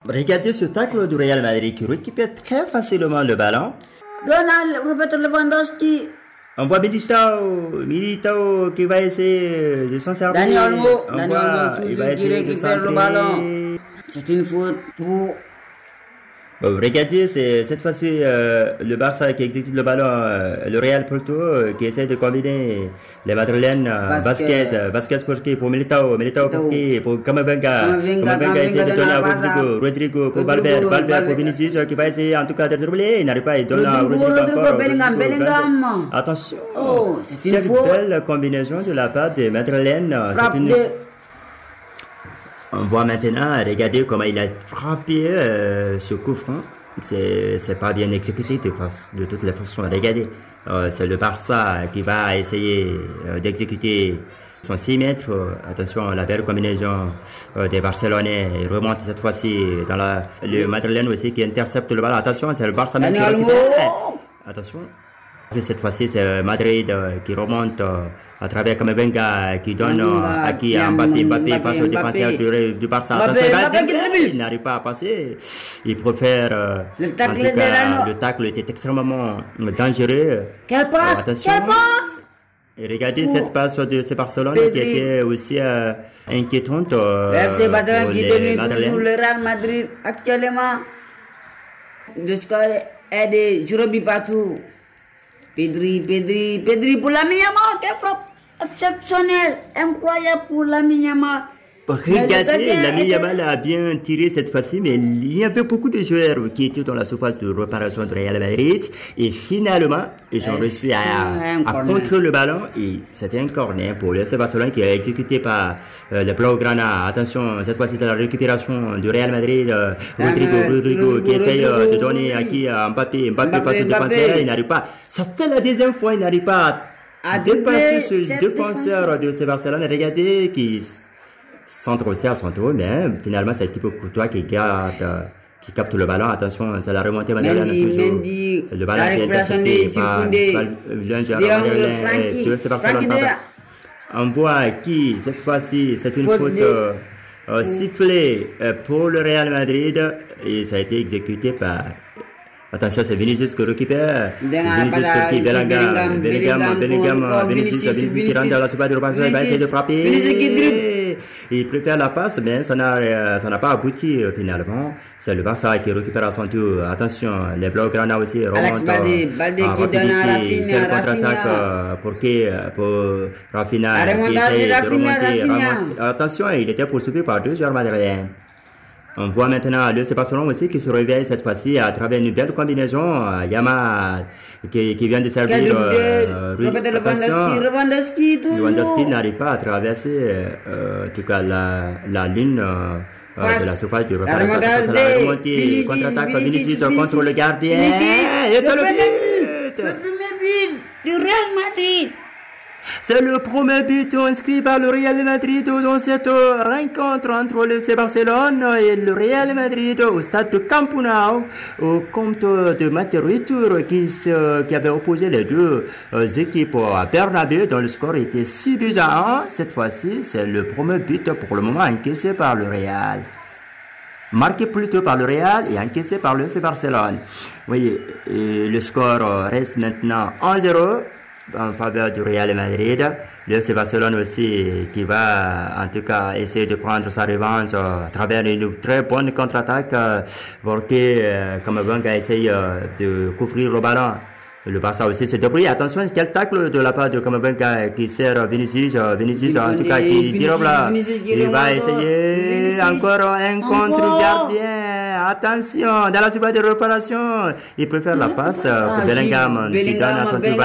Regardez ce tacle du Real Madrid qui récupère très facilement le ballon. Donald, Roberto Lewandowski. On voit Militao qui va essayer de s'en servir. Dani Olmo toujours qui récupère le ballon. C'est une faute pour... Bon, regardez, c'est cette fois-ci le Barça qui exécute le ballon, le Real plutôt, qui essaie de combiner les Madrilènes, Vasquez pour Militao pour Camavinga essaie de donner à Rodrigo pour Valverde pour Vinicius qui va essayer en tout cas de dribbler, il n'arrive pas, il donne à Rodrigo Bellingham. Attention, c'est une faute. Belle combinaison de la part des Madrilènes, c'est une... On voit maintenant, regardez comment il a frappé ce coup franc. C'est pas bien exécuté de toutes les façons. Regardez, c'est le Barça qui va essayer d'exécuter son 6 mètres. Attention, la belle combinaison des Barcelonais. Il remonte cette fois-ci dans le Madrilène aussi qui intercepte le ballon. Attention, c'est le Barça même qui récupère. Attention. Cette fois-ci, c'est Madrid qui remonte à travers Camavinga qui donne à qui Mbappé passe au défenseur du Barça. Il n'arrive pas à passer. Il préfère. Le tacle était extrêmement dangereux. Quelle passe! Et regardez cette passe de ces Barcelone qui était aussi inquiétante. Le FC Barcelone qui domine toujours le Real Madrid actuellement. Le score est de 0 buts partout. Pedri pour Lamine Yamal, quelle frappe exceptionnelle, incroyable pour Lamine Yamal. Regardez, Lamine Yamal a bien tiré cette fois-ci, mais il y avait beaucoup de joueurs qui étaient dans la surface de réparation de Real Madrid. Et finalement, ils ont réussi à contrer le ballon. Et c'était un corner pour le FC Barcelone qui a exécuté par le Blaugrana. Attention, cette fois-ci, dans la récupération du Real Madrid. Rodrigo qui essaye de donner à qui Mbappé passe au défenseur. Il n'arrive pas. Ça fait la deuxième fois, il n'arrive pas à dépasser ce défenseur de FC Barcelone. Regardez qui centre aussi à son tour, mais finalement c'est Thibaut Courtois qui capte le ballon. Attention, c'est la remontée madrilène toujours. Le ballon qui est intercepté par l'un de FC Barcelone. On voit qui cette fois-ci c'est une faute sifflée pour le Real Madrid et ça a été exécuté par... Attention, c'est Vinicius qui récupère. Vinicius qui rentre dans la surface de réparation. Il va essayer de frapper. Il prépare la passe, mais ça n'a pas abouti finalement. C'est le Barça qui récupère à son tour. Attention, les Blaugrana aussi remontent en rapidité. Quelle contre-attaque pour Rafinha qui essaie de remonter. Attention, il était poursuivi par 2 joueurs madrilènes. On voit maintenant le FC Barcelone aussi qui se réveille cette fois-ci à travers une belle combinaison. Yamal qui vient de servir. Lewandowski n'arrive pas à traverser en tout cas la ligne de la surface de réparation. La remontée, contre-attaque, Vinicius contre le gardien. Et c'est le but! Le premier but du Real Madrid. C'est le premier but inscrit par le Real Madrid dans cette rencontre entre le FC Barcelone et le Real Madrid au stade de Camp Nou, au compte de match retour qui avait opposé les deux équipes à Bernabeu, dont le score était 6 buts à 1. Cette fois-ci, c'est le premier but pour le moment encaissé par le Real. Marqué plutôt par le Real et encaissé par le FC Barcelone. Vous voyez, le score reste maintenant 1-0. En faveur du Real Madrid. Le FC Barcelone aussi qui va en tout cas essayer de prendre sa revanche à travers une très bonne contre-attaque pour que Camavinga essaye de couvrir le ballon. Le Barça aussi se débrouille. Attention, quel tacle de la part de Camavinga qui sert Vinicius en tout cas qui dérobe là. Il va essayer encore un contre-gardien. Attention, dans la surface de réparation, il préfère la passe pour Bellingham qui donne à son tour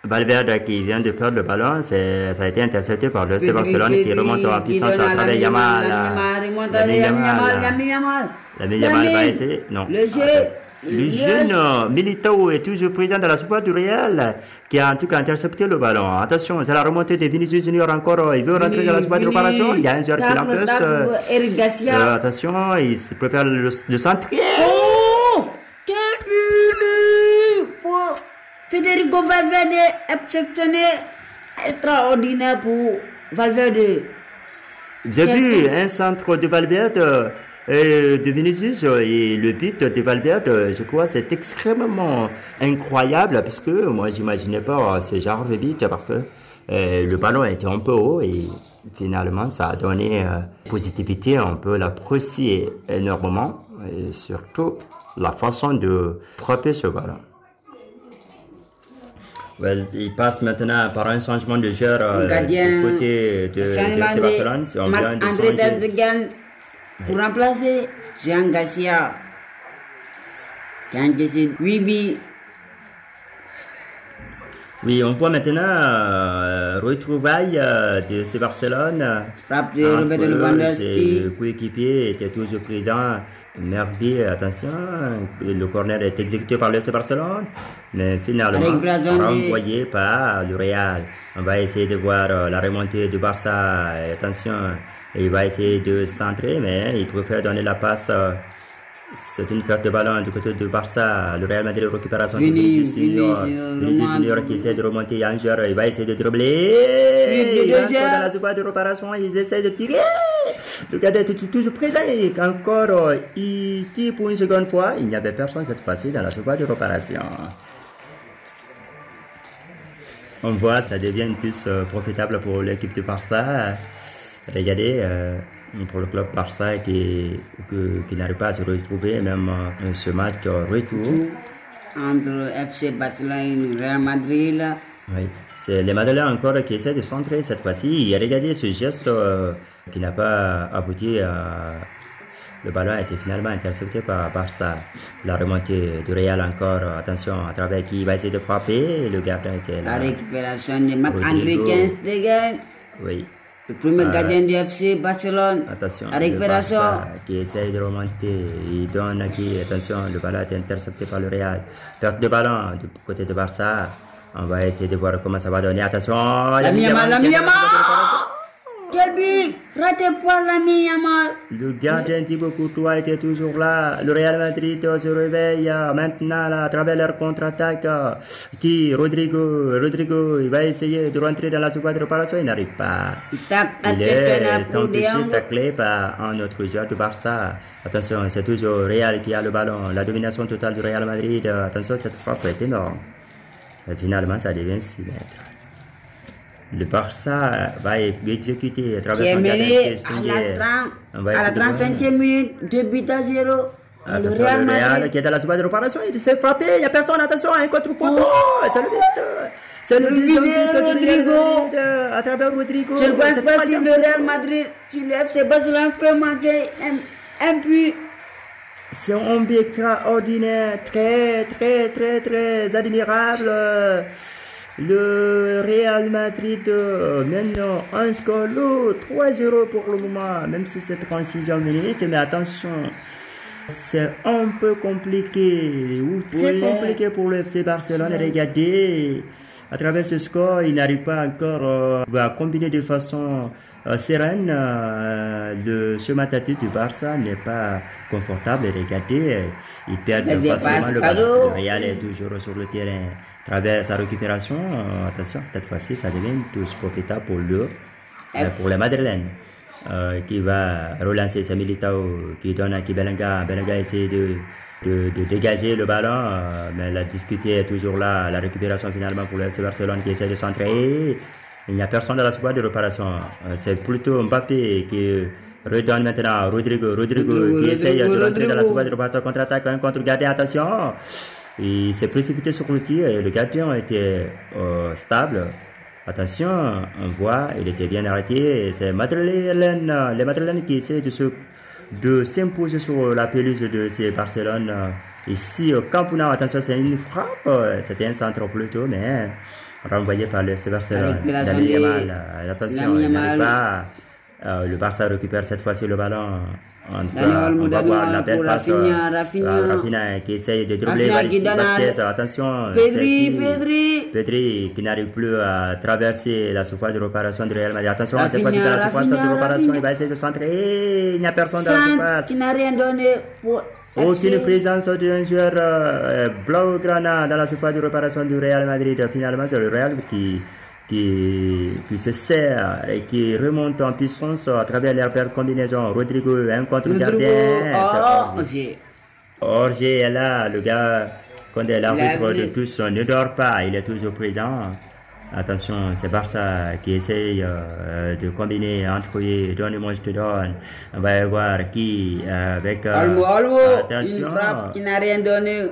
Valverde qui vient de perdre le ballon. Ça a été intercepté par le FC Barcelone qui remonte en puissance à travers Yamal. Lamine Yamal va essayer. Non. Le jeune Militao est toujours présent dans la surface du Real qui a en tout cas intercepté le ballon. Attention, c'est la remontée de Vinicius Junior encore. Il veut rentrer dans la surface de réparation. Il y a un joueur qui l'empêche. Attention, il se prépare le centre. Oh! Quel but pour Federico Valverde, exceptionnel, extraordinaire pour Valverde. J'ai vu un centre de Valverde de Vinicius et le but de Valverde, je crois, c'est extrêmement incroyable parce que moi, j'imaginais pas ce genre de but parce que le ballon était un peu haut et finalement, ça a donné positivité. On peut l'apprécier énormément et surtout la façon de frapper ce ballon. Well, il passe maintenant par un changement de joueur du côté de Barcelone. André Ter Stegen pour remplacer Jean Garcia qui a encaissé 8 buts. Oui, on voit maintenant retrouvailles de ce Barcelone. Frappe de Robert Lewandowski. Le coéquipier était toujours présent. Merdi, attention, le corner est exécuté par le FC Barcelone, mais finalement renvoyé par le Real. On va essayer de voir la remontée du Barça. Attention, il va essayer de centrer, mais il préfère donner la passe. C'est une perte de ballon du côté du Barça. Le Real Madrid récupération de Vinicius Junior qui essaie de remonter. Il y a un joueur, il va essayer de dribbler. Il est encore dans la surface de réparation. Ils essaient de tirer. Le gardien est toujours présent. Et encore, il tire pour une seconde fois. Il n'y avait personne cette fois-ci dans la surface de réparation. On voit, ça devient tous profitable pour l'équipe du Barça. Regardez. Pour le club Barça qui n'arrive pas à se retrouver, même ce match retour. Entre FC Barcelone et Real Madrid. Oui, c'est les Madeleines encore qui essaient de centrer cette fois-ci. Regardez ce geste qui n'a pas abouti. Le ballon a été finalement intercepté par Barça. La remontée du Real encore, attention, à travers qui va essayer de frapper. Le gardien était là. La récupération de Marc-André Ter Stegen. Oui. Le premier gardien du FC Barcelone. Attention, la récupération. Qui essaye de remonter. Il donne qui, attention, le ballon a été intercepté par le Real. Perte de ballon du côté de Barça. On va essayer de voir comment ça va donner. Attention, la Yamal. Quel but raté par la Yamal. Le gardien Thibaut Courtois était toujours là. Le Real Madrid se réveille maintenant là, à travers leur contre-attaque. Rodrigo, il va essayer de rentrer dans la surface de réparation. Il n'arrive pas. Il est empêché taclé par un autre joueur du Barça. Attention, c'est toujours Real qui a le ballon. La domination totale du Real Madrid. Attention, cette frappe est énorme. Et finalement, ça devient 6 mètres. Le Barça va exécuter à travers son gardien à la 35e minute, 2 buts à 0. Le Real Madrid qui est dans la surface de réparation, il s'est frappé, il n'y a personne, attention, un contre-poteau. C'est le but de Rodrigo. À travers Rodrigo. Je ne pense pas si le Real Madrid, si le FC Barcelone peut manquer un but. C'est un but extraordinaire, très admirable. Le Real Madrid maintenant un score 3-0 pour le moment, même si c'est 36e minute, mais attention, c'est un peu compliqué ou très compliqué pour le FC Barcelone. Regardez, à travers ce score, il n'arrive pas encore à combiner de façon sereine. Le chemin tactique du Barça n'est pas confortable. Regardez, ils perdent facilement le ballon. Le Real est toujours sur le terrain. À travers sa récupération, attention, cette fois-ci, ça devient tous profitable pour les Madrilènes. Qui va relancer ses Militao, qui donne à Bellingham. Bellingham essaie de dégager le ballon, mais la difficulté est toujours là. La récupération finalement pour le FC Barcelone qui essaie de centrer. Il n'y a personne dans la surface de réparation. C'est plutôt Mbappé qui redonne maintenant à Rodrigo qui essaie de rentrer dans la surface de réparation, contre-attaque, un contre-gardien, attention. Il s'est précipité sur le tir et le gardien était stable. Attention, on voit, il était bien arrêté. C'est les Madrilènes qui essaient de s'imposer sur la pelouse de ces Barcelone. Ici au Camp Nou, attention, c'est une frappe. C'était un centre plutôt, mais renvoyé par le Barcelone. Attention, il n'arrive pas. Le Barça récupère cette fois-ci le ballon. On va voir la belle passe. Rafinha qui essaye de dribbler Vasquez. Attention, Pedri qui n'arrive plus à traverser la surface de réparation du Real Madrid. Attention, cette fois-ci dans la surface de réparation, il va essayer de centrer. Il n'y a personne dans la surface. Qui n'a rien donné pour aucune présence d'un joueur blaugrana dans la surface de réparation du Real Madrid. Finalement, c'est le Real qui qui se sert et qui remonte en puissance à travers la combinaison. Rodrigo, un contre le gardien. Orgé est là, le gars, quand l'arbitre de tous ne dort pas, il est toujours présent. Attention, c'est Barça qui essaye de combiner entre eux. Donne-moi, je te donne. On va voir qui avec. Attention. Une frappe qui n'a rien donné.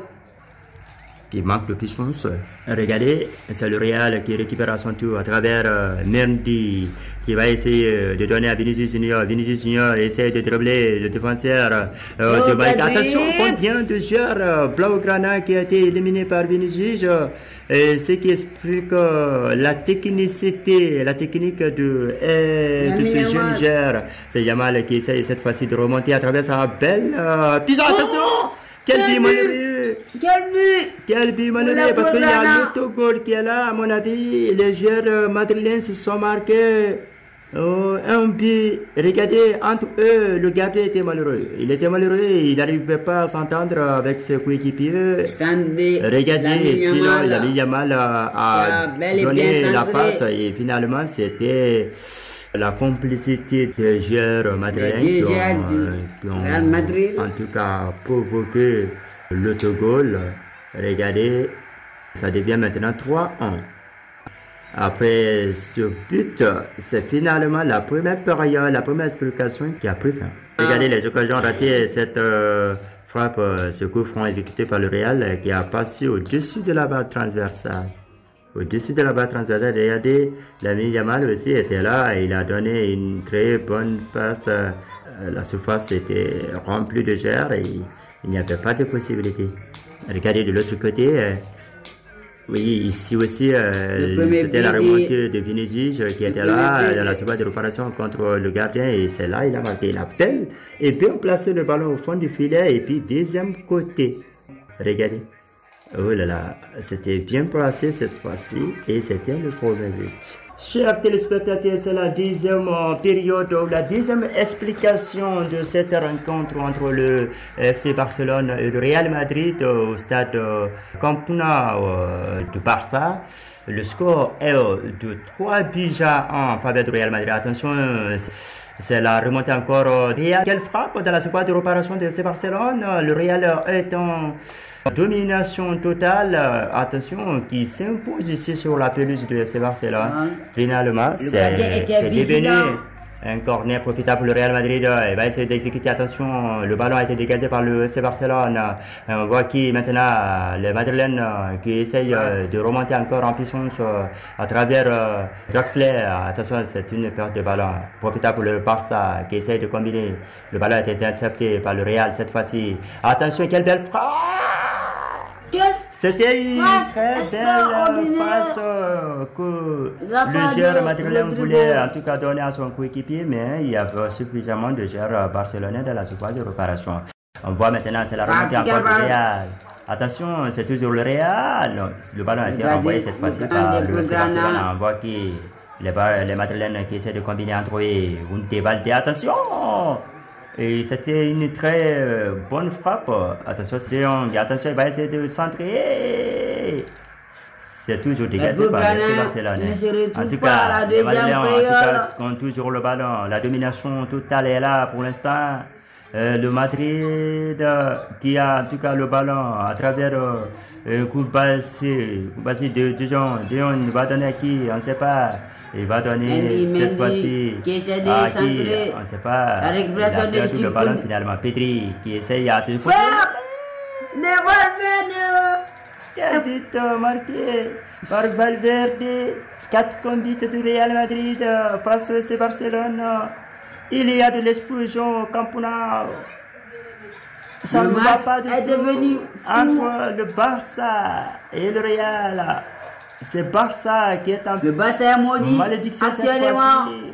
Qui manque de puissance. Regardez, c'est le Real qui récupère à son tour à travers Mendy qui va essayer de donner à Vinicius Junior. Vinicius Junior essaie de dribbler le défenseur de Bayern. Attention, combien de joueurs Blaugrana qui a été éliminé par Vinicius. Ce qui explique la technicité, la technique de ce jeune joueur. C'est Yamal qui essaie cette fois-ci de remonter à travers sa belle puissance. Attention! Quel but malheureux! Quel but malheureux! Parce qu'il y a l'autogol qui est là, à mon avis. Les joueurs madrilènes se sont marqués un but. Regardez, entre eux, le gardien était malheureux. Il était malheureux, il n'arrivait pas à s'entendre avec ses coéquipiers. Regardez, sinon il a mis Yamal à donner la passe et finalement c'était la complicité des joueurs madrilènes qui ont en tout cas provoqué l'autogol. Regardez, ça devient maintenant 3-1. Après ce but, c'est finalement la première période, la première explication qui a pris fin. Regardez les occasions ratées, cette frappe, ce coup franc exécuté par le Real qui a passé au-dessus de la barre transversale. Au-dessus de la barre transversale, regardez, l'ami Yamal aussi était là, il a donné une très bonne passe. La surface était remplie de chair et il n'y avait pas de possibilité. Regardez de l'autre côté, oui, ici aussi, c'était la remontée de Vinicius qui était là, dans la surface de réparation contre le gardien, et c'est là, il a marqué une appel et bien placé le ballon au fond du filet, et puis deuxième côté. Regardez. Oh là là, c'était bien placé cette fois-ci et c'était le premier but. Chers téléspectateurs, c'est la deuxième période, la deuxième explication de cette rencontre entre le FC Barcelone et le Real Madrid au stade Camp Nou de Barça. Le score est de 3 buts à 1 en faveur du Real Madrid. Attention, c'est la remontée encore. Real, quelle frappe dans la surface de réparation de FC Barcelone. Le Real est en domination totale, attention, qui s'impose ici sur la pelouse du FC Barcelone. Finalement, c'est devenu un corner profitable pour le Real Madrid. Il va essayer d'exécuter, attention, le ballon a été dégagé par le FC Barcelone. On voit qui maintenant, les Madrilènes qui essayent de remonter encore en puissance à travers Draxler. Attention, c'est une perte de ballon profitable pour le Barça qui essaye de combiner. Le ballon a été intercepté par le Real cette fois-ci. Attention, quelle belle frappe! C'était une très belle passe que le joueur madrilène voulait en tout cas donner à son coéquipier, mais il y avait suffisamment de joueurs barcelonais dans la surface de réparation. On voit maintenant, c'est la remontée encore du Real. Attention, c'est toujours le Real. Le ballon a été renvoyé cette fois-ci par le Barcelone. On voit que les madrilènes qui essaient de combiner entre eux. Une déballe, attention! Et c'était une très bonne frappe. Attention, attention, il va essayer de centrer. C'est toujours dégagé par le Barcelone. En tout cas, les Madrilènes ont toujours le ballon. La domination totale est là pour l'instant. Le Madrid qui a en tout cas le ballon à travers un coup bassé de Dijon. Dijon va donner à qui? On ne sait pas. Il va donner cette fois-ci à qui? On ne sait pas. Il a perdu le ballon finalement. Pedri qui essaye à te foutre. Quel but marqué par Valverde. 4 combats du Real Madrid face au FC Barcelone. Il y a de l'explosion au Camp Nou. Ça ne va pas du tout entre le Barça et le Real. C'est Barça qui est en malédiction cette fois-ci.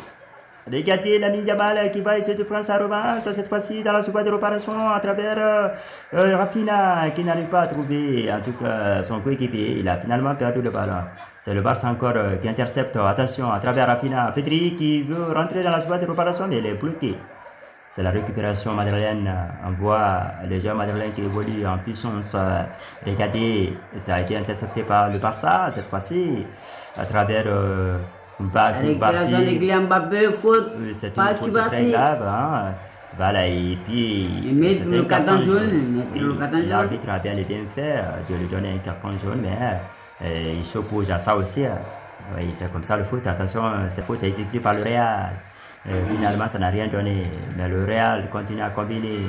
Regardez l'ami Yamal qui va essayer de prendre sa revanche cette fois-ci dans la surface de réparation à travers Rafinha qui n'arrive pas à trouver en tout cas son coéquipier. Il a finalement perdu le ballon. C'est le Barça encore qui intercepte. Attention à travers Rafinha. Pedri qui veut rentrer dans la surface de réparation mais il est bloqué. c'est la récupération madrilène. On voit les joueurs madrilènes qui évoluent en puissance. Regardez, ça a été intercepté par le Barça cette fois-ci à travers récupération de Kylian Mbappé, faute. C'est une faute très grave. Hein. Voilà, et puis le carton jaune. L'arbitre a bien fait de lui donner un carton jaune, mais il s'oppose à ça aussi. Oui, c'est comme ça le foot. Attention, cette faute est exécutée par le Real. Finalement, ça n'a rien donné. Mais le Real continue à combiner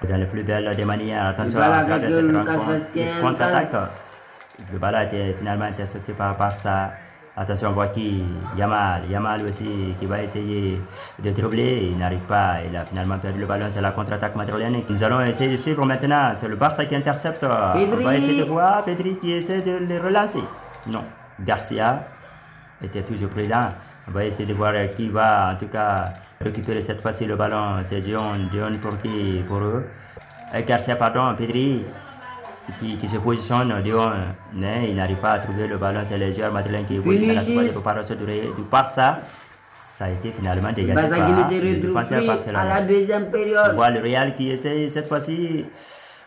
dans les plus belles des manières. Attention à travers cette rencontre. Contre-attaque. Le ballon a été finalement intercepté par Barça. Attention, on voit qui Yamal aussi qui va essayer de dribbler, il n'arrive pas, il a finalement perdu le ballon, c'est la contre-attaque madrilène. Nous allons essayer de suivre maintenant, c'est le Barça qui intercepte. On va essayer de voir Pedri qui essaie de les relancer. Non, Garcia était toujours présent. On va essayer de voir qui va en tout cas récupérer cette fois-ci le ballon. C'est Dion pour eux. Garcia, pardon, Pedri. Qui se positionne devant, mais il n'arrive pas à trouver le ballon. C'est les joueurs madrilènes qui évoluent dans la phase de préparation du Barça. Ça a été finalement dégagé par le défenseur Barcelone. À la deuxième période. On voit le Real qui essaie cette fois-ci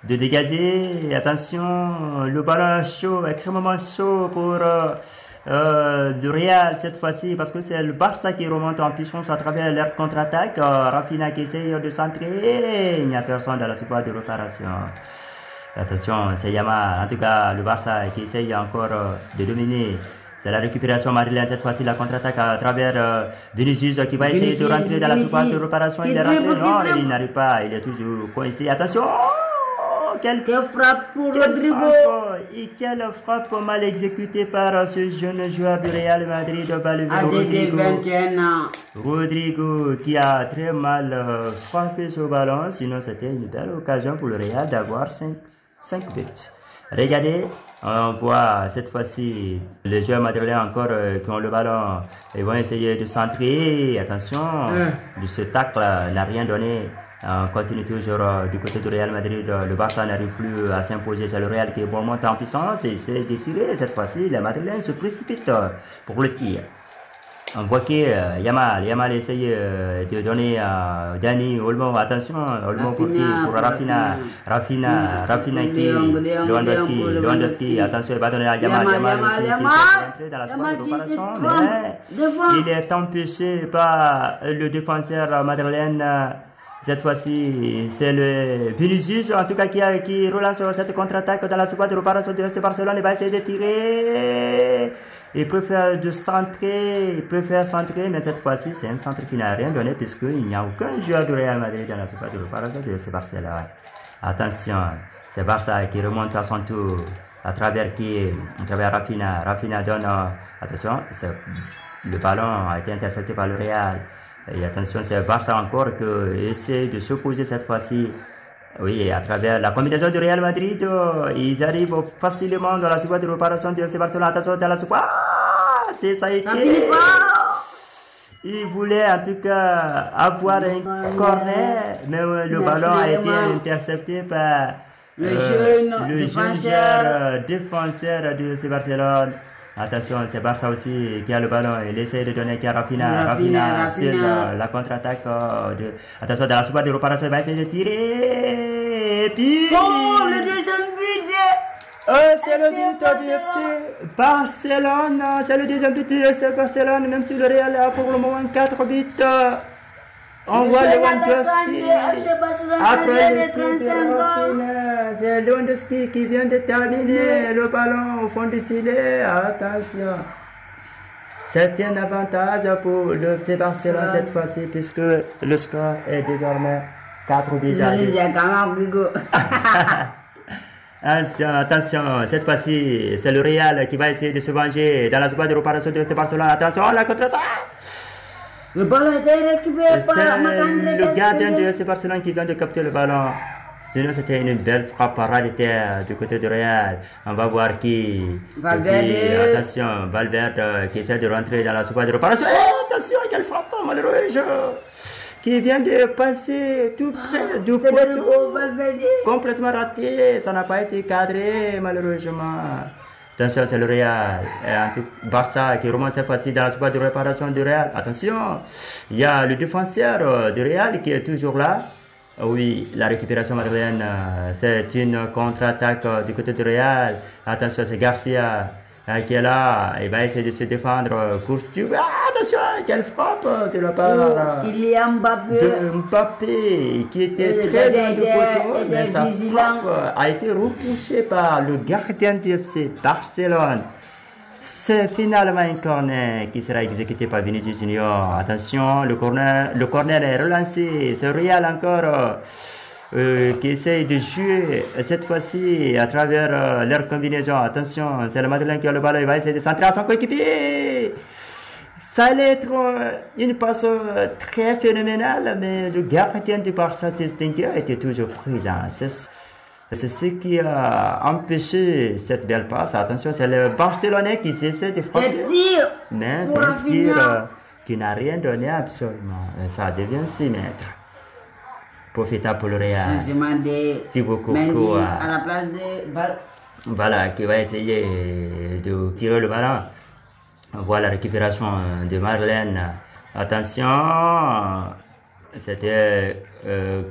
de dégager. Attention, le ballon chaud, extrêmement chaud pour du Real cette fois-ci, parce que c'est le Barça qui remonte en puissance à travers leur contre-attaque. Rafinha qui essaie de centrer. Il n'y a personne dans la surface de réparation. Attention, c'est Yamal, en tout cas le Barça qui essaye encore de dominer. C'est la récupération madrilène cette fois-ci, la contre-attaque à travers Vinicius qui va essayer de rentrer dans la surface de réparation. Il est rentré, non, il n'arrive pas, il est toujours coincé. Attention, quelle frappe pour Rodrigo. Et quelle frappe mal exécutée par ce jeune joueur du Real Madrid, Rodrigo qui a très mal frappé ce ballon. Sinon c'était une belle occasion pour le Real d'avoir 5 buts. Regardez, on voit cette fois-ci les joueurs madrilènes encore qui ont le ballon. Ils vont essayer de centrer. Attention, de ce tacle n'a rien donné. On continue toujours du côté du Real Madrid. Le Barça n'arrive plus à s'imposer. C'est le Real qui est bon monté en puissance et essaie de tirer. Cette fois-ci, les Madrilènes se précipitent pour le tir. On voit que Yamal essaye de donner à Dani Olmo. Attention, Olmo pour Rafinha qui Lewandowski. Attention, il va donner à Yamal qui est dans la surface de réparation, mais il est empêché par le défenseur madrilène. Cette fois-ci, c'est le Vinicius, en tout cas, qui relance cette contre-attaque dans la surface de réparation de FC Barcelone. Il va essayer de tirer. Il préfère centrer, mais cette fois-ci, c'est un centre qui n'a rien donné, puisqu'il n'y a aucun joueur du Real Madrid dans la surface de réparation de FC Barcelone. Attention, c'est Barça qui remonte à son tour, à travers Rafinha. Rafinha donne, attention, le ballon a été intercepté par le Real. Et attention, c'est Barça encore qui essaie de s'opposer cette fois-ci. Oui, à travers la combinaison du Real Madrid, ils arrivent facilement dans la surface de réparation de FC Barcelone. Attention, dans la surface. Ça a été. Il voulait en tout cas avoir un corner, mais le ballon a été intercepté par le jeune défenseur de FC Barcelone. Attention, c'est Barça aussi qui a le ballon. Il essaie de donner à Rafinha sur la contre-attaque. Attention, dans la surface de réparation, il va essayer de tirer. Et puis... Oh, le deuxième but. C'est le but du FC Barcelone. C'est le deuxième but du FC Barcelone, même si le Real a pour le moment 4 buts. On voit Lewandowski. Après le c'est Lewandowski qui vient de terminer le ballon au fond du filet. Attention. C'est un avantage pour le FC Barcelone cette fois-ci, puisque le score est désormais 4 buts. Attention, cette fois-ci, c'est le Real qui va essayer de se venger dans la surface de réparation de FC Barcelone. Attention, la contre-attaque. Le ballon a été récupéré par le gardien de FC Barcelone qui vient de capter le ballon. Sinon, c'était une belle frappe raritère du côté du Real. On va voir qui. Valverde. Attention, Valverde qui essaie de rentrer dans la surface de réparation. Attention, quelle frappe malheureuse qui vient de passer tout près du poteau. Complètement raté. Ça n'a pas été cadré, malheureusement. Attention, c'est le Real. Barça qui remonte cette fois-ci dans la surface de réparation du Real. Attention, il y a le défenseur du Real qui est toujours là. Oui, la récupération madrilène, c'est une contre-attaque du côté du Real. Attention, c'est Garcia qui est là. Il va essayer de se défendre. Attention, quelle frappe de la part de Mbappé qui était très dans le poteau. Mais sa frappe a été repoussée par le gardien du FC Barcelone. C'est finalement un corner qui sera exécuté par Vinicius Junior. Attention, le corner est relancé. C'est Real encore qui essaye de jouer cette fois-ci à travers leur combinaison. Attention, c'est le Madeleine qui a le ballon. Il va essayer de centrer à son coéquipier. Ça allait être une passe très phénoménale, mais le gardien du Barça Testinger était toujours présent. C'est ce qui a empêché cette belle passe. Attention, c'est le Barcelonais qui essaie de frapper. Mais c'est un tir qui n'a rien donné absolument. Ça devient 6 mètres. Profitable pour le Real. Thibaut Courtois à la place de... Voilà, qui va essayer de tirer le ballon. Voilà la récupération de Marlène. Attention. C'était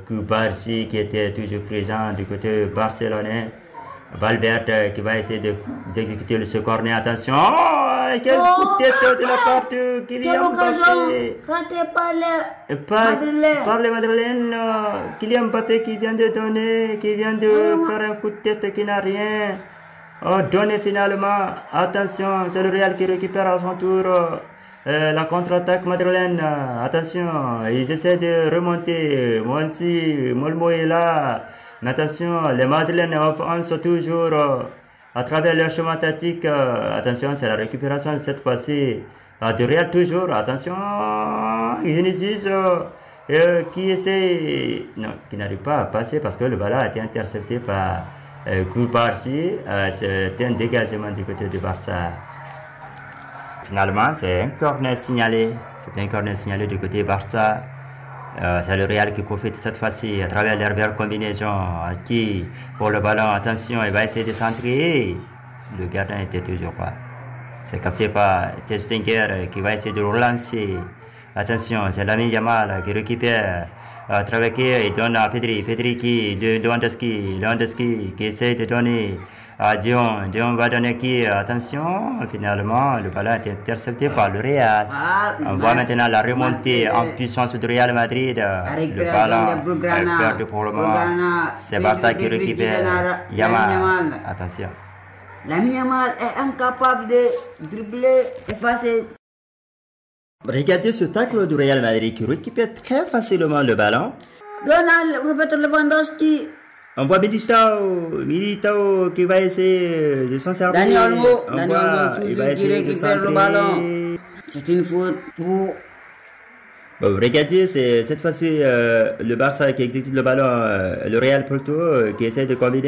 Kubarsi qui était toujours présent du côté barcelonais. Valverde qui va essayer d'exécuter ce corner. Attention, quel coup de tête de la part de Kylian Mbappé. Par les Madrilènes. Kylian Mbappé qui vient de faire un coup de tête qui n'a rien donné finalement. Attention, c'est le Real qui récupère à son tour. La contre-attaque madrilène, attention, ils essaient de remonter. Molmo est là. Mais attention, les Madrilènes avancent toujours à travers leur chemin tactique. Attention, c'est la récupération cette fois-ci. De Real toujours, attention, Vinicius qui essaie, non, qui n'arrive pas à passer parce que le ballon a été intercepté par Kubarsi. C'est un dégagement du côté du Barça. Finalement, c'est un corner signalé. C'est un corner signalé du côté Barça. C'est le Real qui profite cette fois-ci à travers leur combinaison. Qui, pour le ballon, attention, il va essayer de centrer. Le gardien était toujours pas. C'est capté par Testinger qui va essayer de relancer. Attention, c'est Lamine Yamal qui récupère. À travers qui il donne à Pedri. Pedri qui de Lewandowski qui essaie de donner à Dion. Dion va donner qui? Attention, finalement, le ballon est intercepté par le Real. On voit maintenant la remontée en puissance du Real Madrid. Le ballon est perdu pour le moment. C'est Barça qui récupère Yamal. Attention. Lamine Yamal est incapable de dribbler, effacer. Regardez ce tacle du Real Madrid qui récupère très facilement le ballon. Donald Roberto Lewandowski. On voit Militao qui va essayer de s'en servir. Daniel Olmo qui récupère le ballon. C'est une faute pour... Bon, regardez, c'est cette fois-ci le Barça qui exécute le ballon, le Real Porto qui essaie de combiner.